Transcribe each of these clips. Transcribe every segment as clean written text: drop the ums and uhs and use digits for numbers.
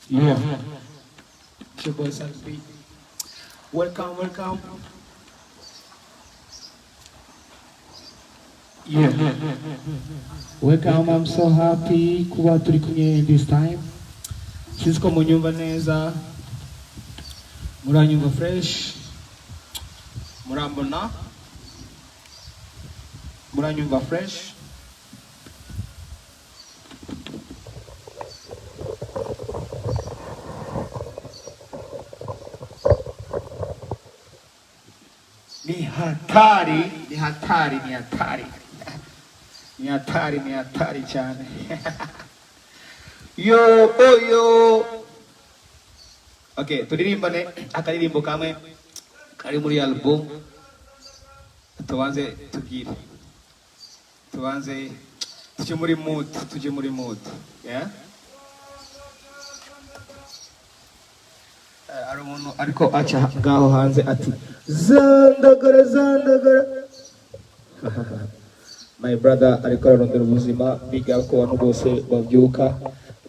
Yeah. It's your boy Salvi. Welcome, welcome. Yeah. Welcome, I'm so happy kuba turi kumwe this time. Sinzi ko munyumva neza, muranyumva fresh, murambona, muranyumva fresh. Ni hatari, ni hatari, ni hatari. Ni hatari, ni hatari cyane. Yo, oh yo. Okay, turirimbane akaririmbo kamwe kari muri album. Tubanze tugire. Tubanze tuje muri mood, tuje muri mood. Yeah? Ari umuntu ariko aca ngaho hanze ati zandagara zandagara. My brother ariko ararondera ubuzima, biga ko abantu bose bavyuka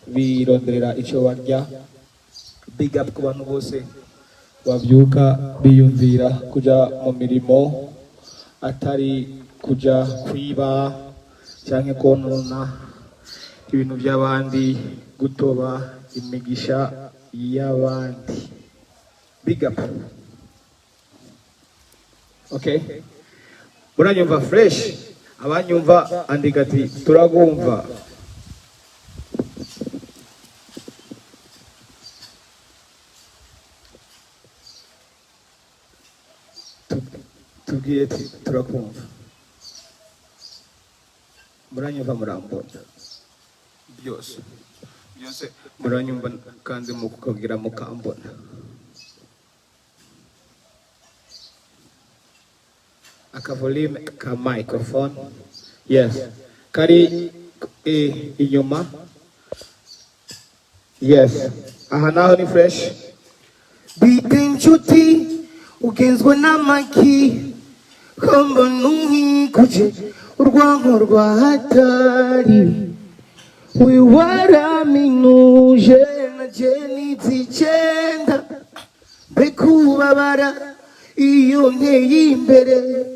bironderera icyo barya. Big up ku bantu bose bavyuka biyumvira kuja mu mirimo atari kuja kwiba cyangwa konona ibintu by'abandi, gutoba imigisha y'abandi. Big up. Okay, muranyumva fresh? Abanyumva andika ati turagumva. Tubwiye ati turakumva. Muranyumva, murambona byose byose muranyumva kandi mukugira mukambona. Akavolume ka microphone. Yes. Kari inyuma. Yes. Aha naho ni fresh. Bite inshuti ugenzwe n'amaki kombo nuhikuje urwango rwa hatari waraminuje na jeni zicenda bekubabara iyo nteye imbere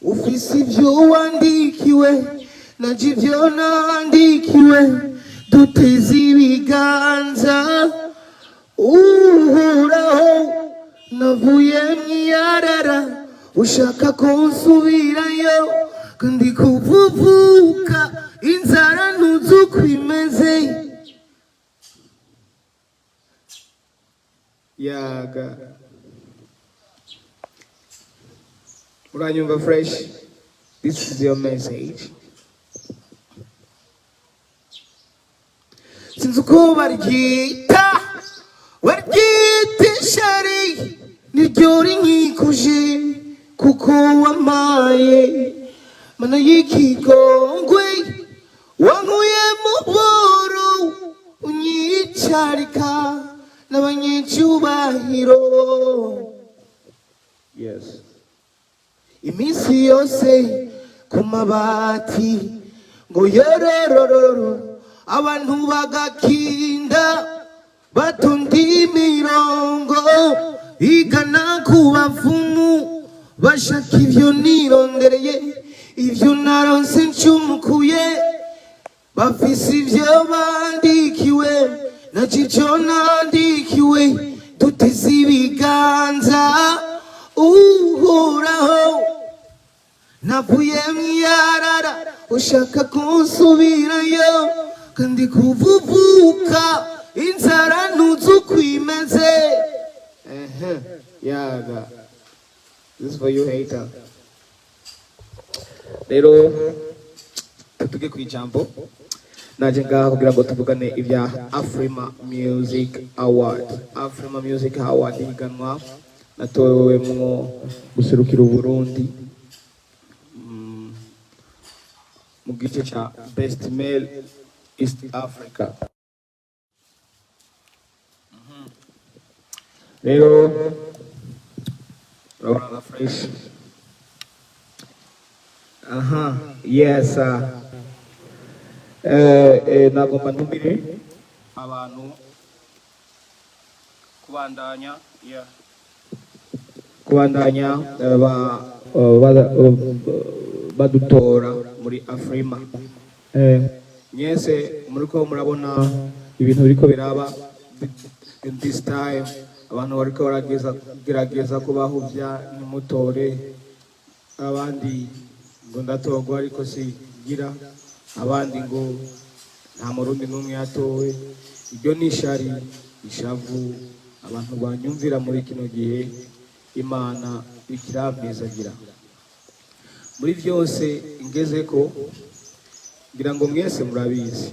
ufise ibyo wandikiwe naje ibyo nandikiwe duteze ibiganza uhoraho navuye mwiyarara ushaka kunsubirayo kandi kuvuvuka inzara ntuzukwimeze yaga. Uranyumva fresh? This is your message. Sinzi uko baryita ishari niryo rinkikuje kuko wamaye mana y'ikigongwe wankuye mu boro unyicarika n'abanyecyubahiro. Yes. Iminsi yose ku mabati ngo yororororo abantu bagakinda batonda imirongo igana ku bavumu bashaka ibyo nirondereye ibyo naronse ncumukuye bafise ibyo bandikiwe naje ibyo nandikiwe duteze ibiganza uhoraho navuye mwiyarara ushaka kunsubirayo kandi kuvuvuka inzara ntuzukwimeze. Yaga. This is for you hater. Rero tutuge ku ijambo naje ngaha kugira ngo tuvugane ibya Afrima Music Award. Afrima Music Award ihiganwa natowemwo guserukira uburundi mu gice cha Best Male East Africa. Rero urabona fresh. Aha, yes. Nagomba ntumire abantu kubandanya badutora muri Afrima. Nyese muriko murabona ibintu biriko biraba in this time, abantu bariko baragerageza kubahuvya nimutore, abandi ngo ndatorwa ariko sigira, abandi ngo nta murundi n'umwe yatowe. Ibyo ni ishari, ishavu abantu banyumvira muri kino gihe. Imana ikirampezagira muri byose ngezeko, ngira ngo mwese murabizi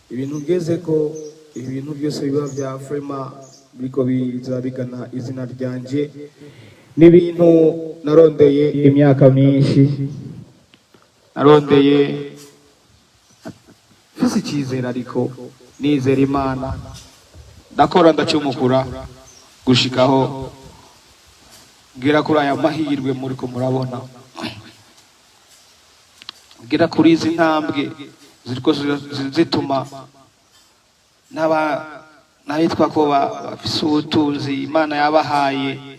ibintu ngezeko, ibintu byose biba bya Afrima biriko biza bigana izina ryanje, n'ibintu narondeye imyaka myinshi, narondeye mfise icyizere, ariko nizera Imana, ndakora ndacumukura gushikaho ngera kuri aya mahirwe muriko murabona, ngera kuri izi ntambwe ziriko zituma n'abitwa ko bafise ubutunzi Imana yabahaye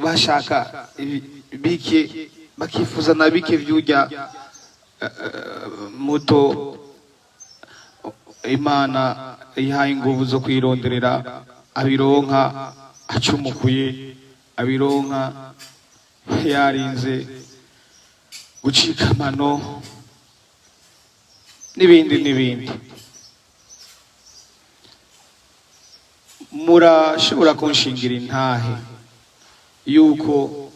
bashaka bike, bakifuza na bike vyurya muto Imana ihaye inguvu zo kwironderera, abironka acumukuye, abironka yarinze gucika amano n'ibindi n'ibindi. Murashobora kunshingira intahe yuko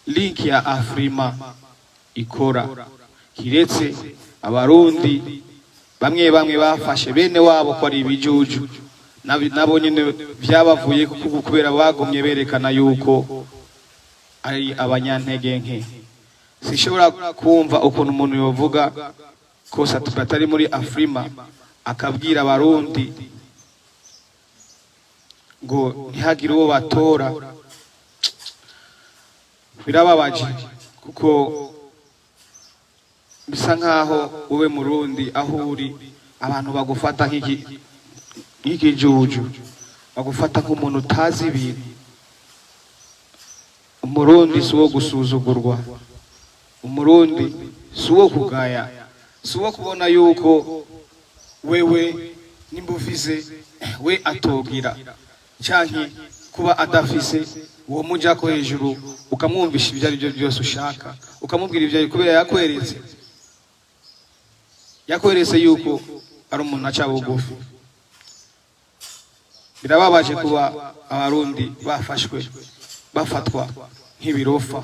link ya Afrima ikora, kiretse abarundi bamwe bamwe bafashe bene wabo ko ari ibijuju, nabo nyine byabavuye kubera bagumye berekana yuko ari abanyantege nke. Sishobora kumva ukuntu umuntu yovuga ko satubata muri Afrima akabwira abarundi ngo ntihagire uwo batora. Birababaje kuko bisa nkaho wowe murundi aho uri abantu bagufata nk'ikijuju, bagufata nk'umuntu utazi ibintu. Umurundi si uwo gusuzugurwa, umurundi si uwo kugaya, si uwo kubona yuko wewe nimba ufise we atogira, canke kuba adafise uwo muja ko hejuru ukamwumvisha ibyo ari byo byose ushaka, ukamubwira ibyo ari kubera yakweretse yuko ari umuntu aca bugufi. Birababaje kuba abarundi bafatwa nk'ibirofa,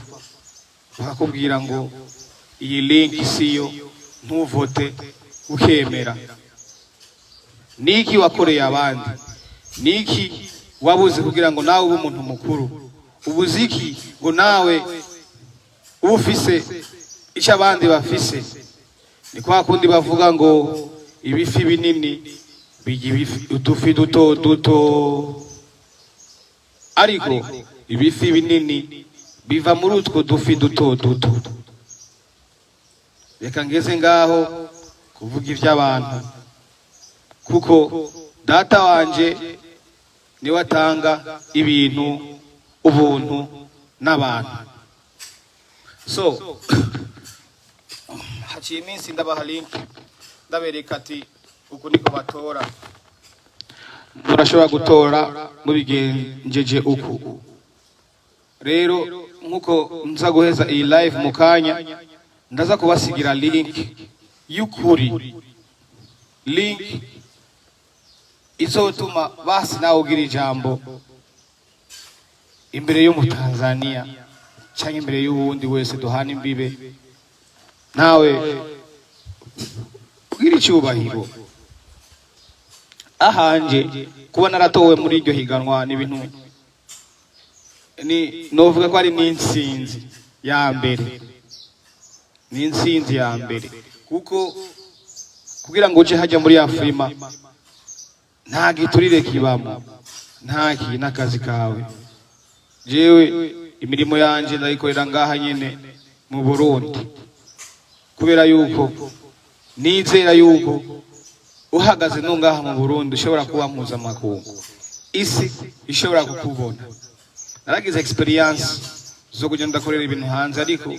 bakakubwira ngo iyi link siyo, ntuvote, ukemera. Niki wakoreye abandi? Niki wabuze kugira ngo nawe ube umuntu mukuru? Ubuziki ngo nawe ufise icyo abandi bafise? Ni kwa kundi bavuga ngo ibifi binini bijya udufi duto duto, ariko ibifi binini biva muri utwo dufi duto duto. Reka ngeze ngaho kuvuga iby'abantu, kuko data wanje niwe atanga ibintu ubuntu n'abantu. So haciye iminsi ndabaha link, ndabereka ati uku niko batora. Murashobora gutora mubigenjeje uku. Rero nkuko nza guheza iyi live mu kanya, ndaza kubasigira link y'ukuri, link izotuma basi nawe ugira ijambo imbere yo mu Tanzania cyangwa imbere y'uwundi wese duhana imbibe, nawe ugira icyubahiro. Ahanje kuba naratowe muri iryo higanwa ni ibintu novuga ko ari n'intsinzi ya mbere, n'intsinzi ya mbere, kuko kugira ngo uje hajya muri Afrima nta giturire kibamo, ntaki n'akazi kawe. Jewe imirimo yanje ndayikorera ngaha nyene mu Burundi, kubera yuko nizera yuko uhagaze nungaha mu Burundi ushobora kuba mpuzamakungu, isi ishobora kukubona. Naragize experience zo kugenda ndakorera ibintu hanze, ariko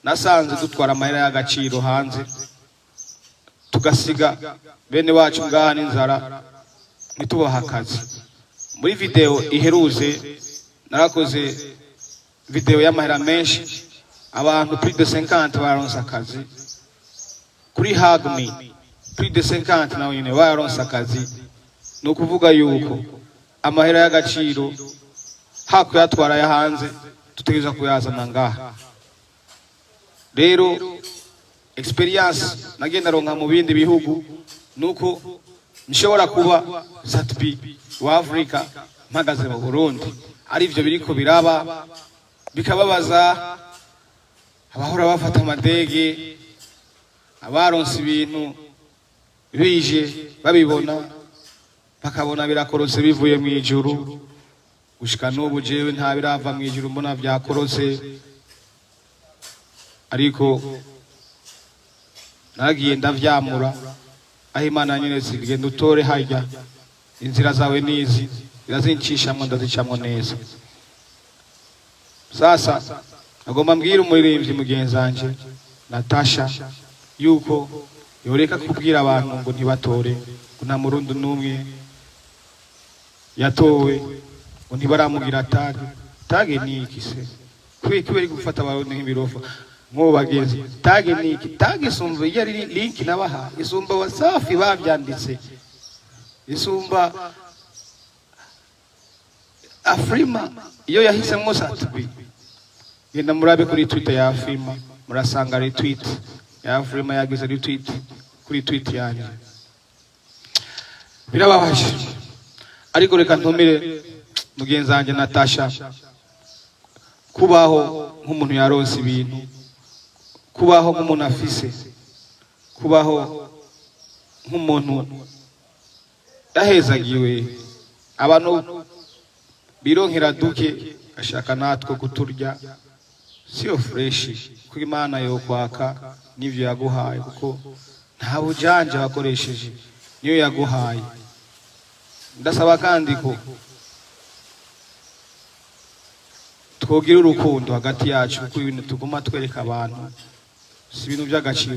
nasanze dutwara amahera y'agaciro hanze tugasiga bene wacu ngaha n'inzara nitubaha akazi. Muri video iheruze narakoze video y'amahera menshi, abantu plus de 50 baronse akazi. Kuri Hagme plus de 50 nawe nyine baronse akazi. No kuvuga yuko amahera y'agaciro hako yatwara ya hanze tutegeza kuyazana ngaha. Rero experience nagenda ronka mu bindi bihugu nuko nshobora kuba satbi wa Afrika mpagaze mu Burundi, ari byo biriko biraba bikababaza abahora bafata amadege, abaronse ibintu bije babibona bakabona birakorose bivuye mu ijuru. Gushika n'ubu jewe nta birava mu ijuru mbona byakorose, ariko nagiye ndavyamura aho Imana nyene zigenda utore hajya inzira zawe nizi irazincishamwe ndazicamwe neza. Sasa agomba mbwira umuririmbyi mugenzanje Natacha yuko yoreka kubwira abantu ngo ntibatore, ngo nta murundi n'umwe yatowe, ngo ntibaramugira tage niki se kweri gufata abarundi nk'ibirofa ngo bageze. Tage niki? Tage isumba yari link nabaha, isumba wasafi bavyanditse, isumba Afrima iyo yahisemo satbi. Genda murabe kuri Twitter ya Afrima murasanga retweet ya Afrima yagize retweet kuri tweet yanjye. Birababaje, ariko reka ntumire mugenzanje Natacha kubaho nk'umuntu yaronse ibintu, kubaho nk'umuntu afise, kubaho nk'umuntu yahezagiwe. Abantu bironkera duke ashaka natwe kuturya, siyo fresh. Kuko Imana yo kwaka n'ivyo yaguhaye, kuko nta bujanje wakoresheje, niyo yaguhaye. Ndasaba kandi ko twogira urukundo hagati yacu, kuko ibintu tuguma twereka abantu si ibintu by'agaciro,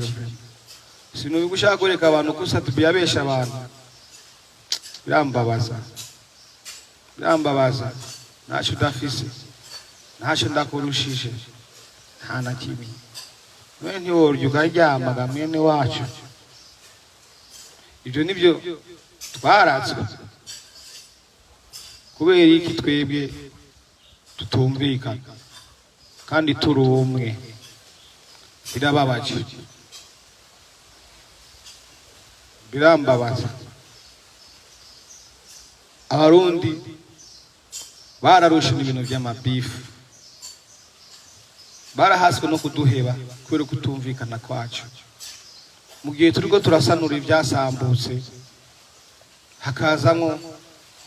si ibintu bigushaka kwereka abantu gusa tubiyabesha abantu. Birambabaza, birambabaza. Ntacyo udafise, ntacyo ndakurushije, nta na kimwe. Mwe ntiworya ukaryamaga mwene wacu. Ibyo nibyo twaratswe. Kubera iki twebwe tutumvikana kandi turi umwe? Birababaje, birambabaza. Abarundi bararusha ibintu by'amabifu, barahaswe no kuduheba kubera kutumvikana kwacu. Mu gihe turiko turasanura ibyasambutse hakazamo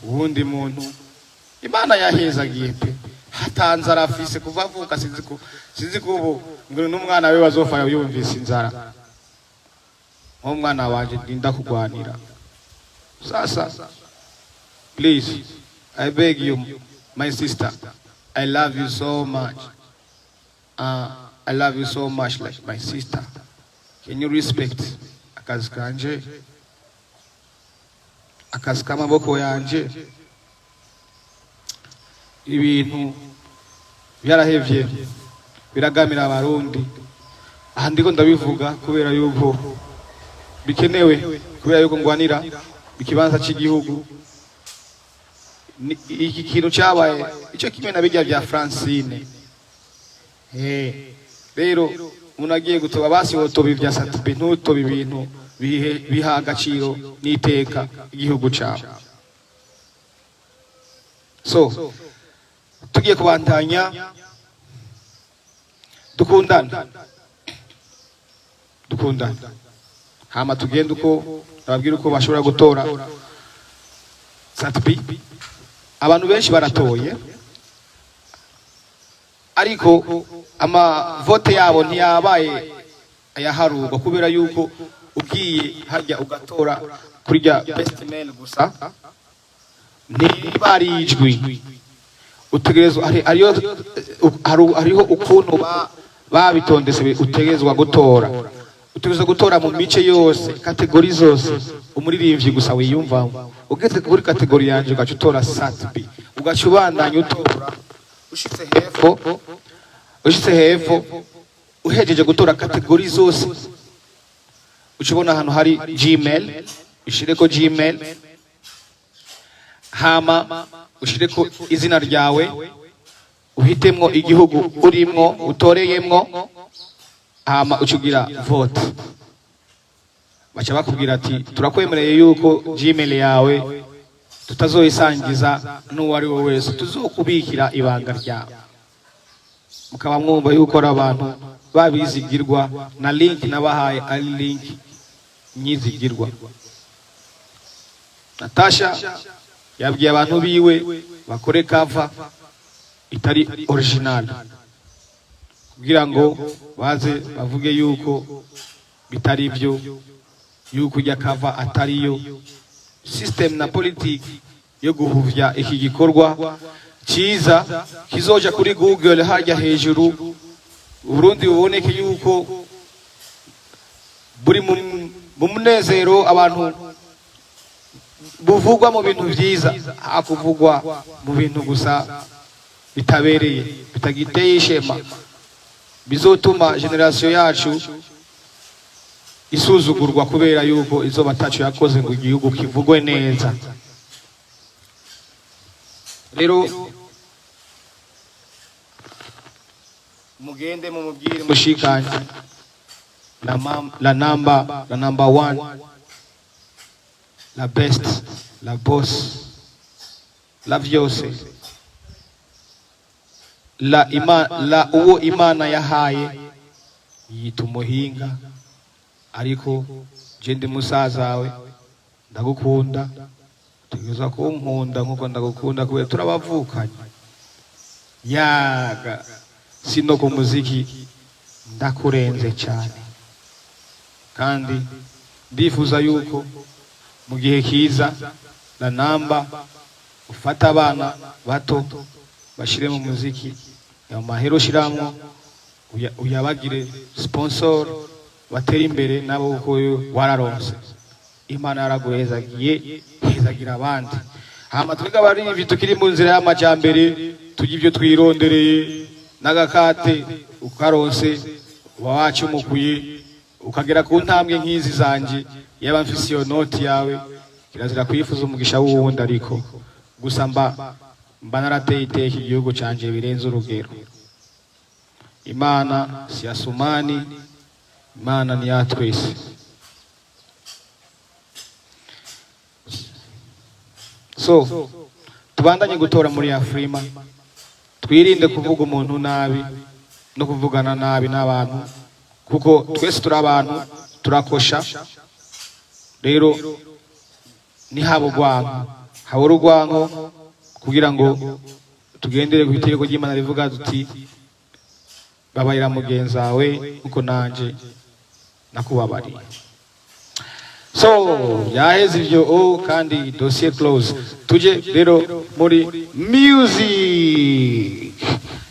ubundi muntu Imana yahezagiye pe, hatanze arafise kuva avuka. Sinzi ko ubu ngo n'umwana we bazofa yumvise inzara, umwana wanje ndinda kugwanira. Sasa please, I beg you my sister, I love you so much. I love you so much like my sister. Can you respect akazi kanje, akazi k'amaboko yanje? Ibintu byarahevye biragamira abarundi. Aha ndiko ndabivuga kubera yuko bikenewe, kubera yuko ngwanira ikibanza cy'igihugu. Iki kintu cyabaye icyo kimwe na bijya bya Francine. Rero unagiye gutoba basi wotoba ibya satbi, ntutoba ibintu biha agaciro n'iteka igihugu cyawe. So tugiye kubandanya dukundana, hama tugenda uko ababwira uko bashobora gutora satbi. Abantu benshi baratoye, ariko amavote yabo ntiyabaye ayaharurwa, kubera yuko ugiye hajya ugatora kurya best male gusa ntibarijwi utegerezwa hariho ukuntu babitondetse utegerezwa gutora mu mice yose kategori zose umuririmbyi gusa wiyumvamo ugeze kuri kategori yanje ugaca utora satbi ugaca ubandanya utora ushitse hepfo uhejeje gutora kategori zose ucibona ahantu hari gmail ushireko gmail hama ushireko izina ryawe uhitemwo igihugu urimwo utoreyemwo hama ucugira vote baca bakubwira ati turakwemereye yuko gmail yawe tutazoyisangiza n'uwari we wese tuzokubikira ibanga ryawe mukaba mwumva yuko ari abantu babizigirwa na link nabahaye ari link nyizigirwa. Natacha yabwiye abantu biwe bakore cover itari original kugira ngo baze bavuge yuko bitari byo yuko ujya cover atariyo system na politiki yo guhuvya iki gikorwa cyiza kizoja kuri Google hajya hejuru uburundi buboneke yuko buri mu munezero abantu buvugwa mu bintu byiza hakuvugwa mu bintu gusa bitabereye bitagiteye ishema bizotuma generation yacu isuzugurwa kubera yuko izo batacu yakoze ngo igihugu kivugwe neza. Rero mugende mu mubwire mushikanje la number one, la best, la boss, la vyose, la uwo Imana yahaye yita umuhinga, ariko je ndi musazawe ndagukunda tugeza kunkunda nkuko ndagukunda kubera turabavukanye yaga sino ku muziki ndakurenze cyane kandi ndifuza yuko mu gihe kiza la namba ufata abana bato bashire mu muziki ya mahero shiramo uyabagire sponsor batera imbere nabo uko wararonse Imana yaraguhezagiye hezagira abandi hama twiga bari ibintu kiri mu nzira y'amajambere tujye ibyo twirondereye nagakate ukaronse wawacu mukuye ukagera ku ntambwe nk'izi zanje yaba mfise iyo noti yawe kirazira kwifuza umugisha w'uwundi ariko gusa mba narateye iteka igihugu canje birenze urugero. Imana si yasumani, Imana ni yatwese. So tubandanye gutora muri Afrima, twirinde kuvuga umuntu nabi no kuvugana nabi n'abantu kuko twese turi abantu turakosha. Rero ni habugwanko habura urwanko kugira ngo tugendere ku itegeko ry'Imana rivuga duti babarira mugenzi wawe uko nanje nakubabariye. So yaheze ivyo kandi dossier close. Tuje rero muri music.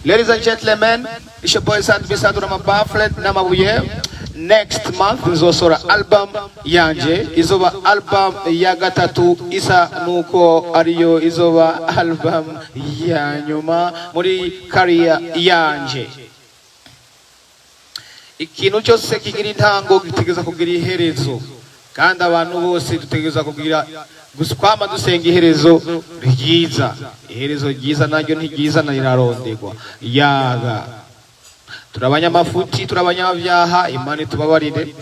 Ladies and gentlemen, it's your boy Sand Bisandura Mabaflet Namabuye. Next month nzosora album yanje, izoba album ya gatatu isa nuko ariyo izoba album ya nyuma muri career yanje. Ikintu cyose kigira intango gitegeza kugira iherezo kandi abantu bose dutegeza kugira guskwama dusenga iherezo ryiza. Iherezo ryiza naryo ntigiza narirarondegwa yaga turabanyamafuti turabanyabyaha Imana tubabarire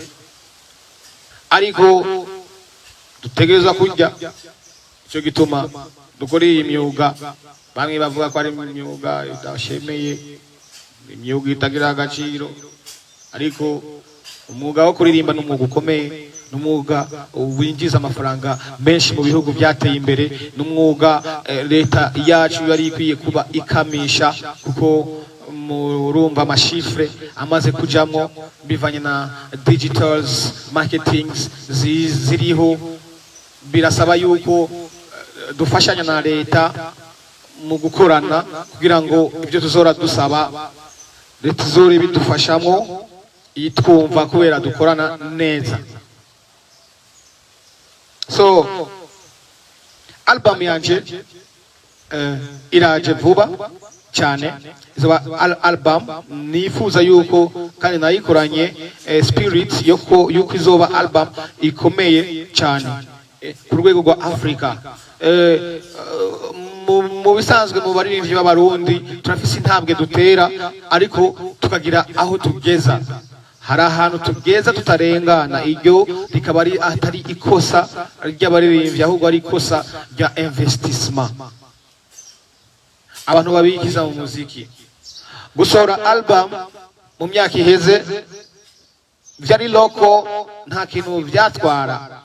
ariko dutegeza kujya cyo gituma dukora iyi myuga bamwe bavuga ko ari imyuga idashemeye imyuga itagira agaciro ariko umwuga wo kuririmba n'umwuga ukomeye n'umwuga winjiza amafaranga menshi mu bihugu byateye imbere n'umwuga leta yacu yari ikwiye kuba ikamisha kuko murumva amashifre amaze kujamo bivanye na digitals marketings ziriho birasaba yuko dufashanya na leta mu gukorana kugira ngo ibyo tuzora dusaba leta izore bidufashamo yitwumva kubera dukorana neza. So album yanje iraje vuba cyane, izoba album nifuza yuko kandi nayikoranye spirit yuko izoba album ikomeye cyane ku rwego rwa Africa. Mu bisanzwe mu baririmbyi b'abarundi turafise intambwe dutera ariko tukagira aho tugeza, hari ahantu tugeza tutarengana, iryo rikaba atari ikosa ry'abaririmbyi ahubwo ari ikosa rya investissement. Abantu babikiza mu muziki gusohora album mu myaka iheze byari loko, nta kintu byatwara,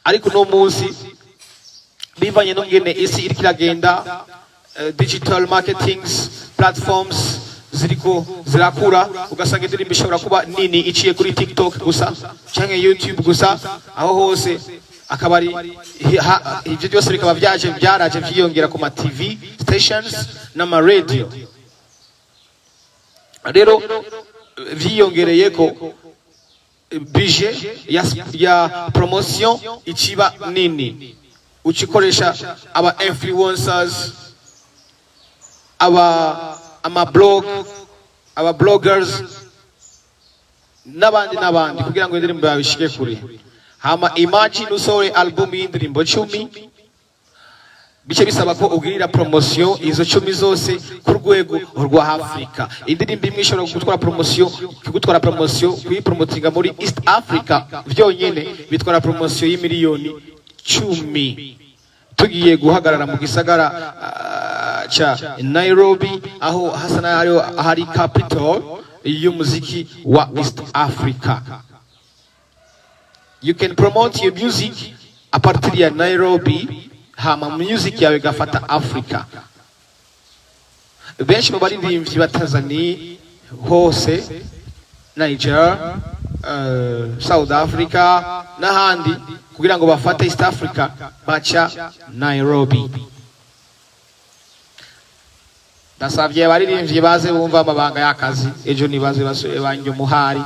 ariko no munsi bivanye n'ingene isi iriko iragenda, digital marketing platforms ziriko zirakura, ugasanga indirimbo ishobora kuba nini iciye kuri TikTok gusa canke YouTube gusa, aho hose akaba ari ibyo byose bikaba byaraje byiyongera ku ma TV stations n'ama radio. Rero vyiyongereye ko budget ya promotion ikiba nini, ukikoresha aba influencers, ama bloggers n'abandi kugira ngo indirimbo yawe ishike kure. Hama imagine usohore album y'indirimbo 10, bice bisaba ko ugirira promotion izo 10 zose ku rwego rwa Africa. Indirimbo imwe ishobora kugutwara promotion kuyipromotinga muri East Africa vyonyene bitwara promotion y'imiliyoni 10. Tugiye guhagarara mu gisagara cha Nairobi, aho hasana hari capital y'umuziki wa East Africa. You can promote your music a partir ya Nairobi, hama music yawe gafata Africa. Benshi mu baririmbyi ba Tanzania hose, Niger, South Africa n'ahandi, kugira ngo bafate East Africa baca Nairobi. Dasavye baririmbyi baze bumva amabanga y'akazi, ejo nibaze basore banjye umuhari,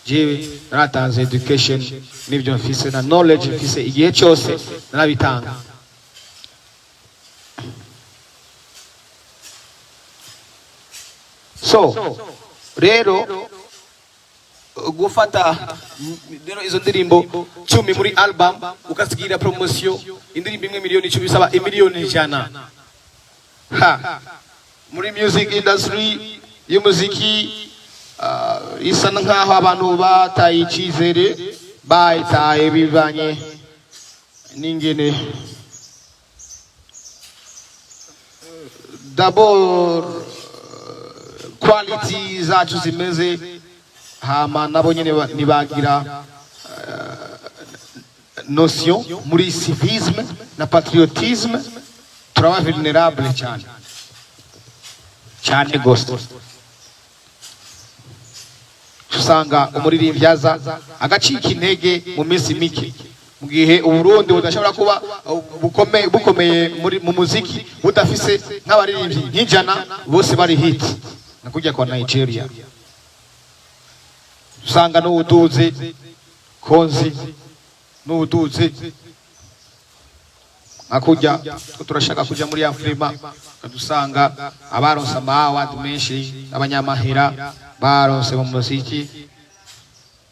jewe naratanze education n'ibyo mfise na knowledge mfise, igihe cyose narabitanga. So rero gufata izo ndirimbo 10 muri album ukasigira promotion, indirimbo imwe miliyoni 10 bisaba imiliyoni 100. Muri music industry y'umuziki isa nkaho abantu bataye icyizere, bayitaye bivanye n'ingene d'abord quality zacu zimeze, hama nabo nyene nibagira notion muri civisme na patriotisme. Turaba vulnerable cyane gose, usanga umuririmbyi aza agacika intege mu minsi mike, mu gihe uburundi budashobora kuba bukomeye mu muziki budafise nk'abaririmbyi nk'ijana bose bari hit na kujya kwa Nigeria. Usanga n'ubuduze konzi n'ubuduze akuja turashaka kuja muri Afrima, kadusanga abaronse amaward menshi, abanyamahera baronse mu muziki,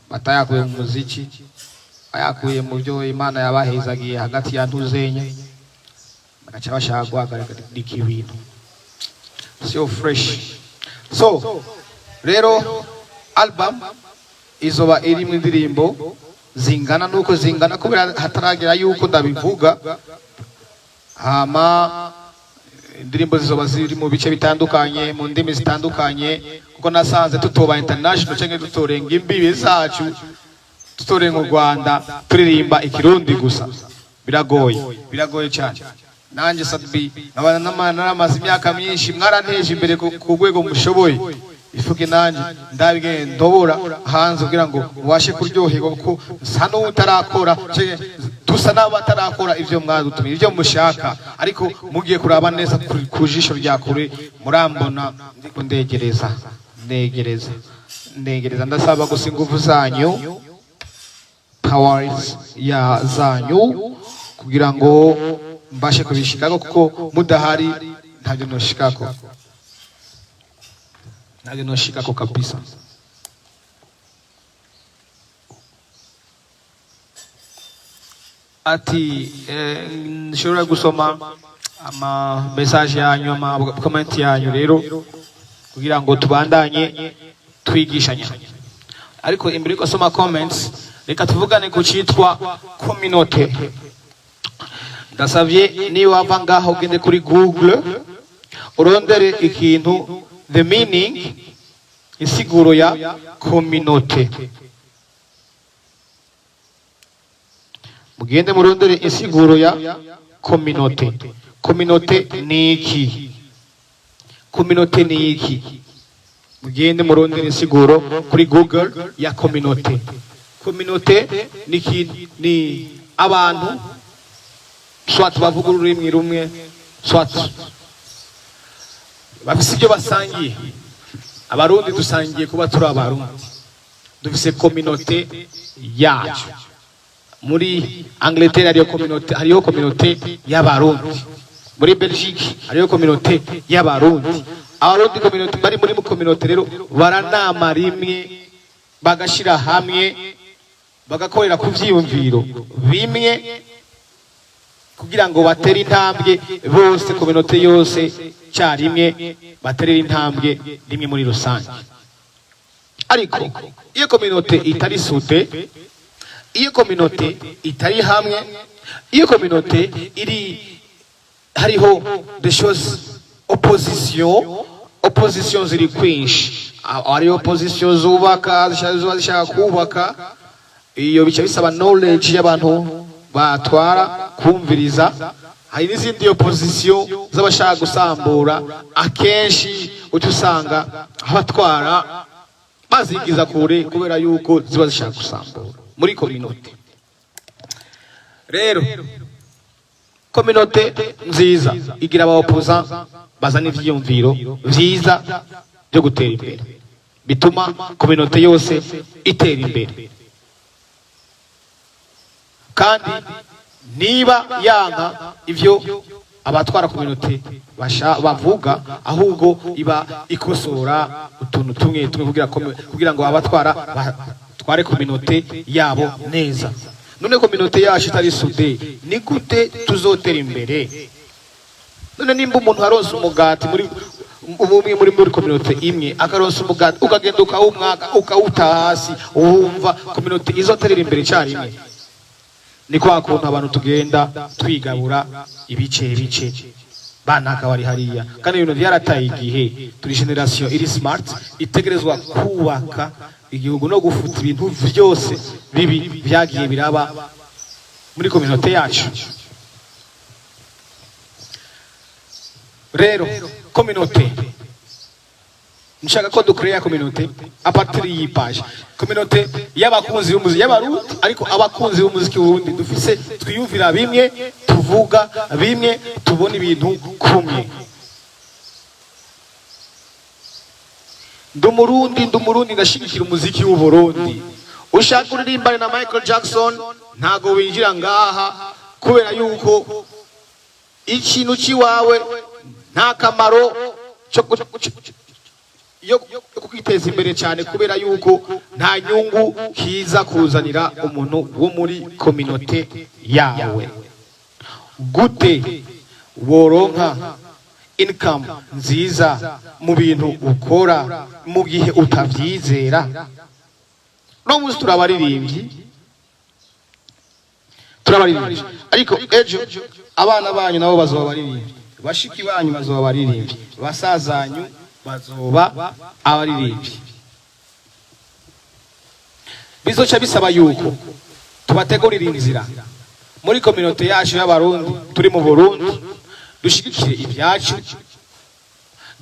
batayakuye mu muziki, ayakuye mu byo Imana yabahezagiye hagati ya ntuzenya, bagaca bashaka guhagarika ibintu so fresh. So rero album izoba iri mu indirimbo zingana nuko zingana, kubera hataragira yuko ndabivuga. Hama indirimbo zizoba ziri mu bice bitandukanye, mu ndimi zitandukanye, kuko nasanze tutoba international cyangwa tutorenga imbibi zacu, tutorenga u Rwanda turirimba ikirundi gusa, biragoye cyane. Nanje Sadbi abana n'amana n'amazi imyaka myinshi, mwaranteje imbere ku rwego mushoboye, ifuke nanje ndabige ndobora hanze kugira ngo mubashe kuryoherwa kuko nsa n'utarakora dusa n'abatarakora ivyo mwadutumye ivyo mushaka ariko mugiye kuraba neza ku jisho rya kure murambona ndiko ndegereza ndasaba gusa ingufu zanyu powers ya zanyu kugira ngo mbashe kubishikako kuko mudahari ntabyo noshikako kabisa. Ati nshobora gusoma ama message yanyu ama comment yanyu rero kugira ngo tubandanye twigishanya, ariko imbere ko soma comments reka tuvugane ku citwa communauté. Ndasavye ni wava ngaho ugende kuri Google urondere ikintu the meaning insiguro ya communauté, mugende murondere insiguro ya communauté. Communauté ni iki? Communauté ni iki? Mugende murondere insiguro kuri Google ya communauté. Communauté ni abantu soit bavuga ururimi rumwe soit bafise ibyo basangiye. Abarundi dusangiye kuba turi abarundi, dufise communauté yacu. Muri Angleterre hariyo communauté y'abarundi, muri Belgique hariyo communauté y'abarundi. Abarundi communauté bari muri mu communauté rero baranama rimwe bagashira hamwe bagakorera ku vyiyumviro bimwe kugira ngo batere intambwe bose, communauté yose cyarimwe baterera intambwe rimwe muri rusange. Ariko iyo communauté itari soudée, iyo communauté itari hamwe, iyo communauté hariho des choses opposition ziri kwinshi, ari opposition zubaka zishaka kubaka, iyo bica bisaba knowledge y'abantu batwara kumviriza. Hari n'izindi opposition z'abashaka gusambura, akenshi utusanga abatwara bazigiza kure kubera yuko ziba zishaka gusambura muri communauté. Rero communauté nziza igira aba opposant bazana ivyiyumviro vyiza byo gutera imbere, bituma communauté yose itera imbere. Kandi niba yanka ivyo abatwara communauté bavuga, ahubwo iba ikosora utuntu tumwe kugira ngo abatwara tware communauté yabo neza. None communauté yacu itari soudée, ni gute tuzotera imbere? None nimba umuntu aronse umugati muri communauté imwe akaronse umugati ukagenda ukawuta hasi, wumva communauté izoterera imbere cyarimwe? Ni kwa kuntu abantu tugenda twigabura ibice banaka bari hariya. Kandi ibintu byarataye igihe, turi generation iri smart itegerezwa kubaka igihugu no gufuta ibintu byose bibi byagiye biraba muri communauté yacu. Rero communauté nshaka ko ducrea communauté a partir y'iyi page, communauté y'abakunzi b'umuziki y'abarundi, ariko abakunzi b'umuziki w'urundi dufise twiyumvira bimwe, tuvuga bimwe, tubona ibintu kumwe. Ndumurundi ndashigikira umuziki w'uburundi. Ushaka uririmbane na Michael Jackson ntago winjira ngaha kubera yuko ikintu ciwawe nta kamaro yo kwiteza imbere cyane, kubera yuko nta nyungu kiza kuzanira umuntu wo muri communauté yawe. Gute woronka income nziza mu bintu ukora mu gihe utavyizera? No muzi turabaririmbyi, ariko ejo abana banyu nabo bazoba baririmbyi, bashiki banyu bazoba baririmbyi, basazanyu bazoba abaririmbyi. Bizoca bisaba yuko tubategurira inzira muri communauté yacu y'abarundi turi mu Burundi, dushigikire ibyacu,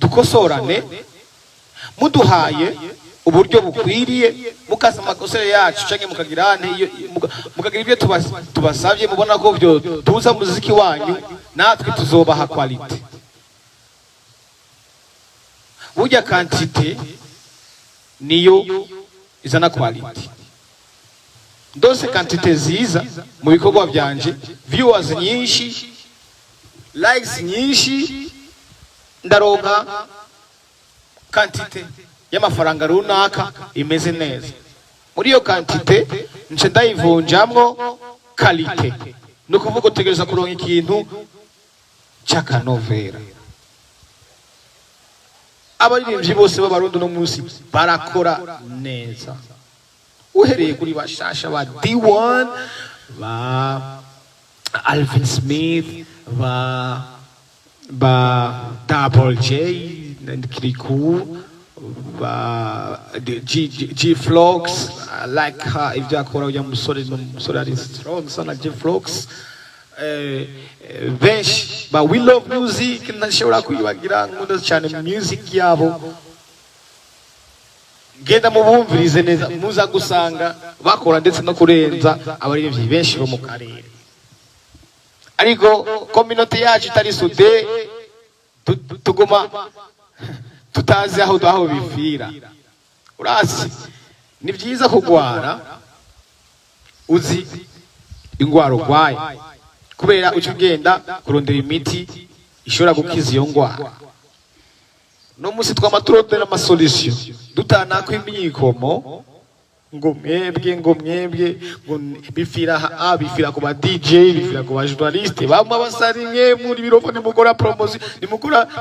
dukosorane, muduhaye uburyo bukwiriye mukaza amakosere yacu canke mukagira ibyo tubasabye mubona ko byo tuza muziki wanyu natwe tuzobaha quality. Burya quantité niyo izana quality. Ndose quantité ziza mu bikorwa byanje, viewers nyinshi, likes nyinshi, ndaronka quantité y'amafaranga runaka imeze neza. Muri iyo quantité nce ndayivunjamwo qualité. No kuvuga utegereza kuronka ikintu cy'akanovera. Abaririmbyi bose b'abarundi no munsi barakora neza. Uhereye kuri bashasha ba D1, ba Alvin Smith, ba Double J, Kiriku, ba G Flox, like her if yakora uya musore ari strong sana G Flox. Benshi ba We Love Music ntashobora kwibagira nkunda cyane music yabo. Genda mubumvirize neza muza gusanga bakora ndetse no kurenza abaririmbyi benshi bo mu karere. Ariko community yacu itari sude tuguma tutazi aho bifira. Urasi ni byiza kugwara uzi ingwaro gwaye kubera uca ugenda kurondera imiti ishobora gukiza iyo ngwara. No musi twamaturondera amasolution dutana ko imyikomo ngo mwebwe bifira ku ba DJ, bifira ku ba journaliste, bamwe basari mwe muri birofone mukora promotion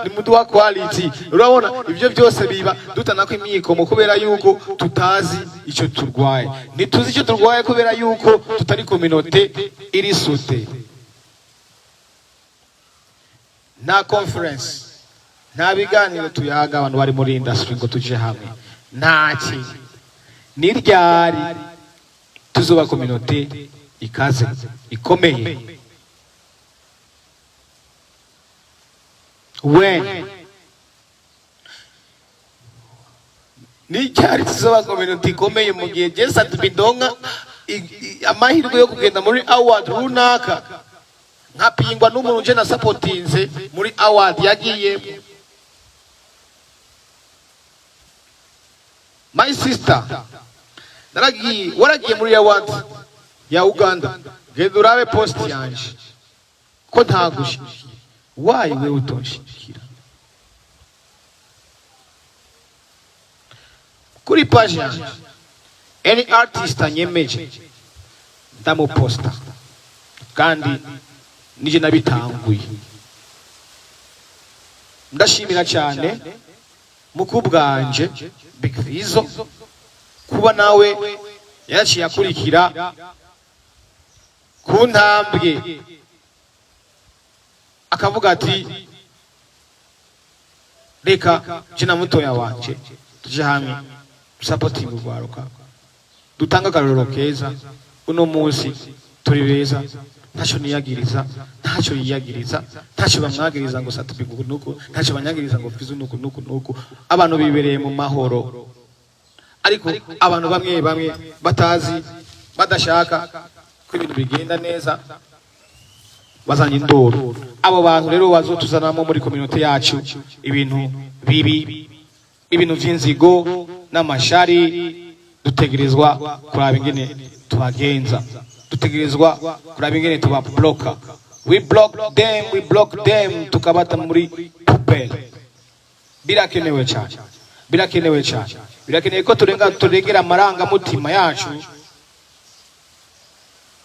nimuduha quality. Urabona ibyo byose biba dutana ko imyikomo kubera yuko tutazi icyo turwaye. Nituzi icyo turwaye kubera yuko tutari community iri sute. Na conference, nta biganiro tuyaga abantu bari muri industry ngo tuje hamwe. Ntaki ni ryari tuzoba community ikaze ikomeye. When ni ryari tuzoba community ikomeye mu gihe Jesa tubidonga amahirwe yo kugenda muri award runaka nkapingwa n'umuntu je na supportinze muri award yagiye. My sister waragiye muri award ya Uganda, genda urabe post yanje ko ntagushikira. Why we utonshikira? Kuri page yanje any artist anyemeje ndamuposta kandi nije nabitanguye. Ndashimira cyane mukubwanje Bikrizo kuba nawe yaciye akurikira ku ntambwe akavuga ati reka jina mutoya wanje tuje hamwe supporting urwaruka dutanga akarorero keza. Uno munsi turi beza, ntacyo niyagiriza, ntacyo yiyagiriza, ntacyo bamwagiriza ngo satubigu nuko, ntacyo banyagiriza ngo fizu nuko. Abantu bibereye mu mahoro. Ariko abantu bamwe batazi, badashaka ko ibintu bigenda neza, bazanye indoro. Abo bantu rero bazotuzanamo muri community yacu ibintu bibi, ibintu vy'inzigo n'amashari. Dutegerezwa kuraba ingene tubagenza, dutegerezwa kuraba ingene tubabloka. We block them tukabata muri pupel. Birakenewe cyane. Birakenewe ko turengera amaranga mutima yacu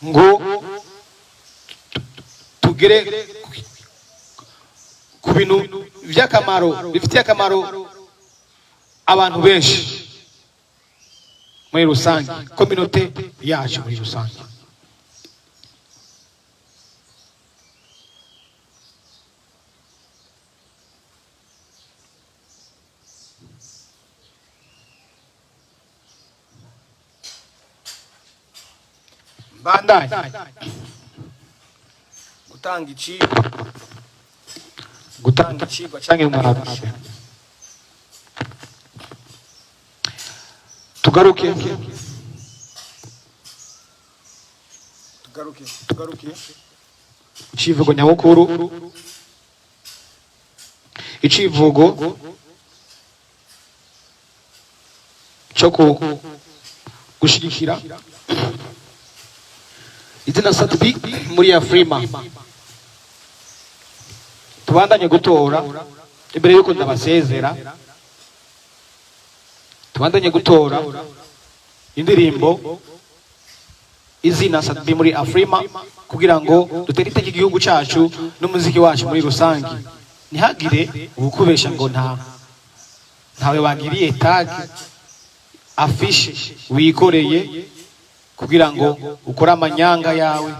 ngo tugere ku bintu by'akamaro, bifitiye akamaro abantu benshi muri rusange, community yacu muri rusange. Bandai gutanga icigwa canke umurabisha tugaruke icivugo nyamukuru, icivugo cyo gushigikira izina satbi muri Afrima. Tubandanye gutora imbere yuko ndabasezera, tubandanye gutora indirimbo izina satbi muri Afrima kugira ngo dutere iteka igihugu cyacu n'umuziki wacu muri rusange. Ntihagire ubukubesha ngo ntawe wagiriye tag afishe wikoreye kugira ngo ukore amanyanga yawe,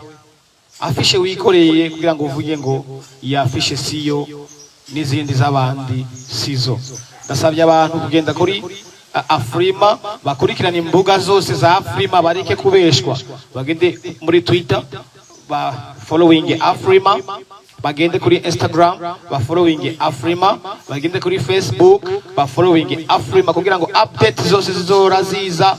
afishe wikoreye kugira ngo uvuge ngo iyi afishe siyo n'izindi z'abandi sizo. Ndasabye abantu kugenda kuri Afrima bakurikirana imbuga zose za Afrima, bareke kubeshwa, bagende muri Twitter ba following Afrima, bagende kuri Instagram ba following Afrima, bagende kuri Facebook ba following Afrima kugira ngo update zose zizora ziza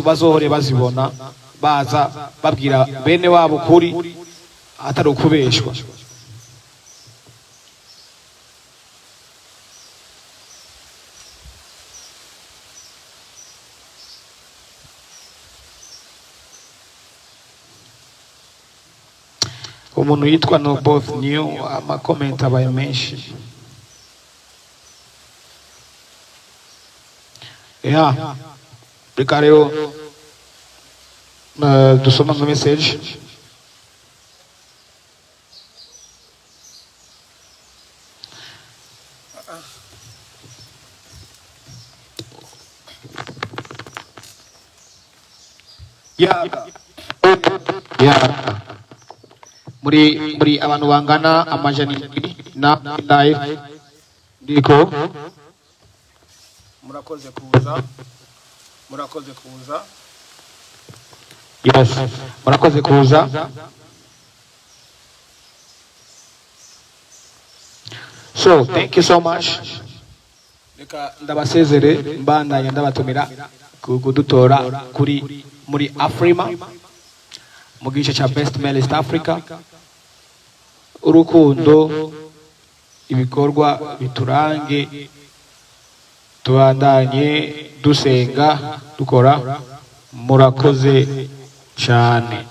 bazohore bazibona, baza babwira bene wabo kuri atari ukubeshwa. Umuntu yitwa no both new amakomenti abaye menshi. Reka rero dusoma nka message. muri abantu bangana amajana na live ndiko murakoze kuza. Yes, murakoze kuza. So thank you so much. Reka ndabasezere mbandanya ndabatumira kudutora kuri muri Afrima mu gice cha Best Male East Africa. Urukundo, ibikorwa biturange, tubandanye dusenga dukora. Murakoze cyane.